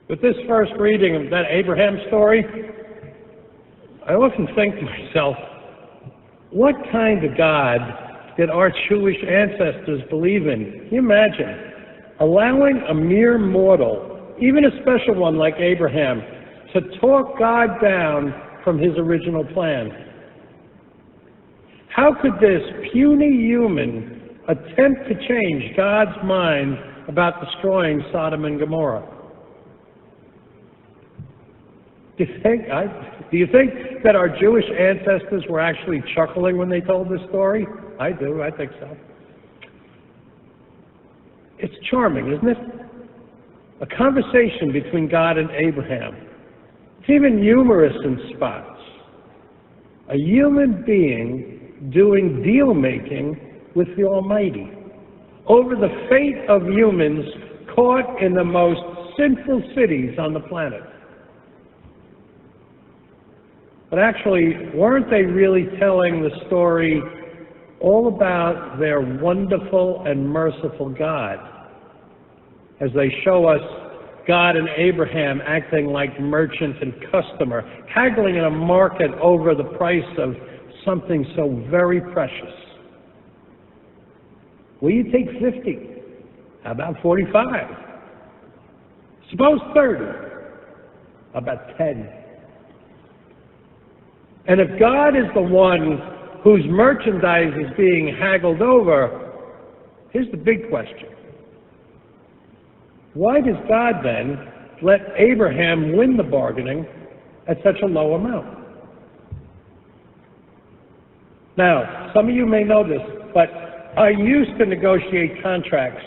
With this first reading of that Abraham story, I often think to myself, what kind of God did our Jewish ancestors believe in? Can you imagine allowing a mere mortal, even a special one like Abraham, to talk God down from his original plan? How could this puny human attempt to change God's mind about destroying Sodom and Gomorrah? Do you think that our Jewish ancestors were actually chuckling when they told this story? I do, I think so. It's charming, isn't it? A conversation between God and Abraham. It's even humorous in spots. A human being doing deal-making with the Almighty over the fate of humans caught in the most sinful cities on the planet. But actually, weren't they really telling the story all about their wonderful and merciful God, as they show us God and Abraham acting like merchant and customer, haggling in a market over the price of something so very precious? Will you take 50? How about 45? Suppose 30. How about 10? And if God is the one whose merchandise is being haggled over, here's the big question. Why does God then let Abraham win the bargaining at such a low amount? Now, some of you may know this, but I used to negotiate contracts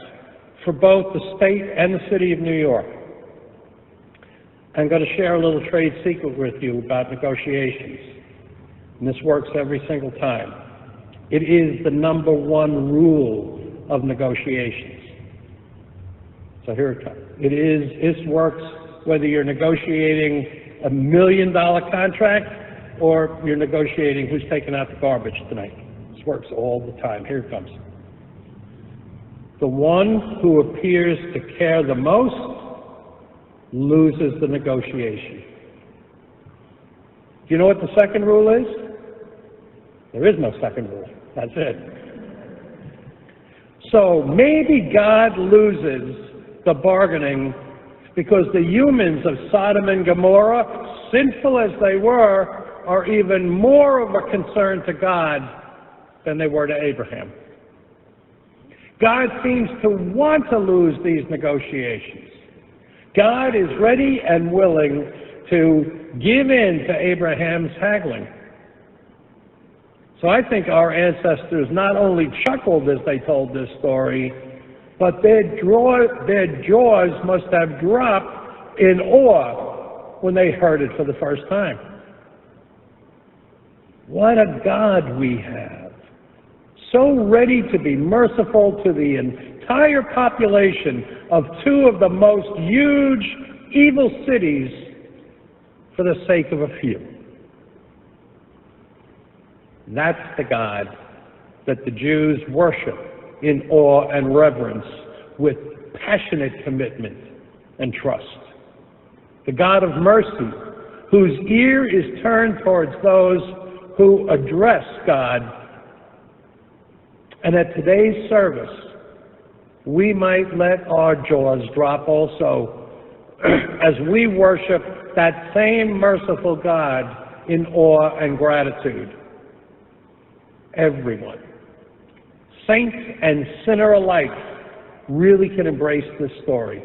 for both the state and the city of New York. I'm going to share a little trade secret with you about negotiations. And this works every single time. It is the number one rule of negotiations. So here it comes. This works whether you're negotiating $1 million contract or you're negotiating who's taking out the garbage tonight. This works all the time. Here it comes. The one who appears to care the most loses the negotiation. Do you know what the second rule is? There is no second rule. That's it. So maybe God loses the bargaining because the humans of Sodom and Gomorrah, sinful as they were, are even more of a concern to God than they were to Abraham. God seems to want to lose these negotiations. God is ready and willing to give in to Abraham's haggling. So I think our ancestors not only chuckled as they told this story, but their jaws must have dropped in awe when they heard it for the first time. What a God we have, so ready to be merciful to the entire population of two of the most huge evil cities for the sake of a few. That's the God that the Jews worship in awe and reverence with passionate commitment and trust. The God of mercy, whose ear is turned towards those who address God. And at today's service, we might let our jaws drop also as we worship that same merciful God in awe and gratitude. Everyone, saint and sinner alike, really can embrace this story.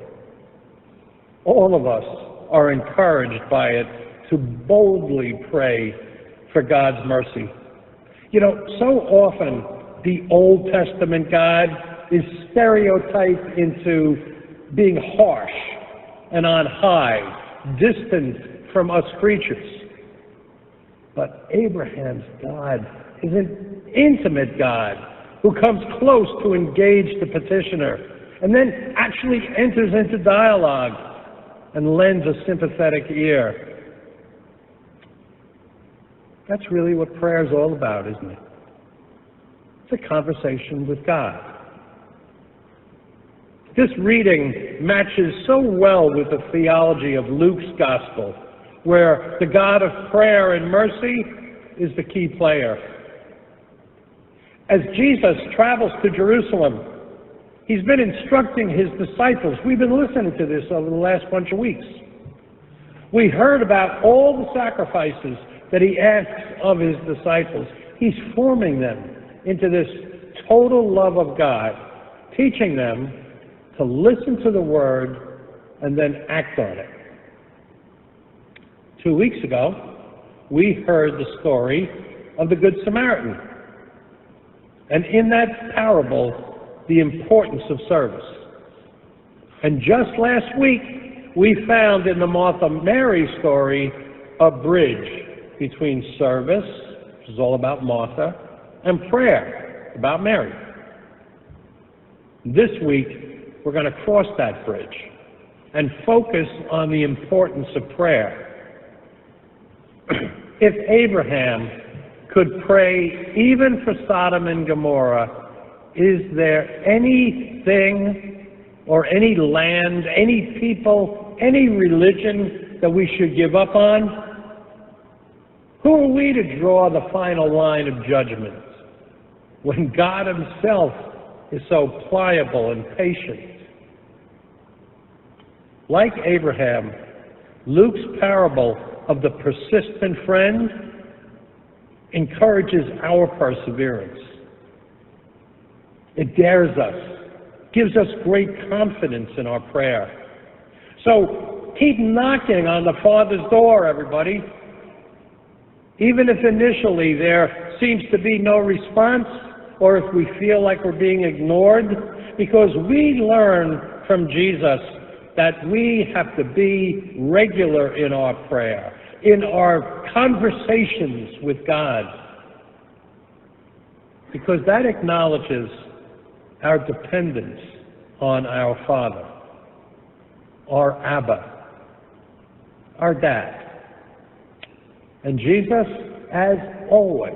All of us are encouraged by it to boldly pray for God's mercy. You know, so often the Old Testament God is stereotyped into being harsh and on high, distant from us creatures. But Abraham's God is an intimate God who comes close to engage the petitioner and then actually enters into dialogue and lends a sympathetic ear. That's really what prayer is all about, isn't it? It's a conversation with God. This reading matches so well with the theology of Luke's gospel, where the God of prayer and mercy is the key player. As Jesus travels to Jerusalem, he's been instructing his disciples. We've been listening to this over the last bunch of weeks. We heard about all the sacrifices that he asks of his disciples. He's forming them into this total love of God, teaching them to listen to the word and then act on it. 2 weeks ago, we heard the story of the Good Samaritan. And in that parable, the importance of service. And just last week, we found in the Martha-Mary story a bridge between service, which is all about Martha, and prayer, about Mary. This week, we're going to cross that bridge and focus on the importance of prayer. If Abraham could pray even for Sodom and Gomorrah, is there anything or any land, any people, any religion that we should give up on? Who are we to draw the final line of judgment when God himself is so pliable and patient? Like Abraham, Luke's parable of the persistent friend encourages our perseverance. It dares us, gives us great confidence in our prayer. So keep knocking on the Father's door, everybody. Even if initially there seems to be no response, or if we feel like we're being ignored, because we learn from Jesus that we have to be regular in our prayer, in our conversations with God, because that acknowledges our dependence on our Father, our Abba, our Dad. And Jesus, as always,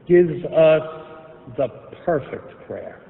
gives us the perfect prayer.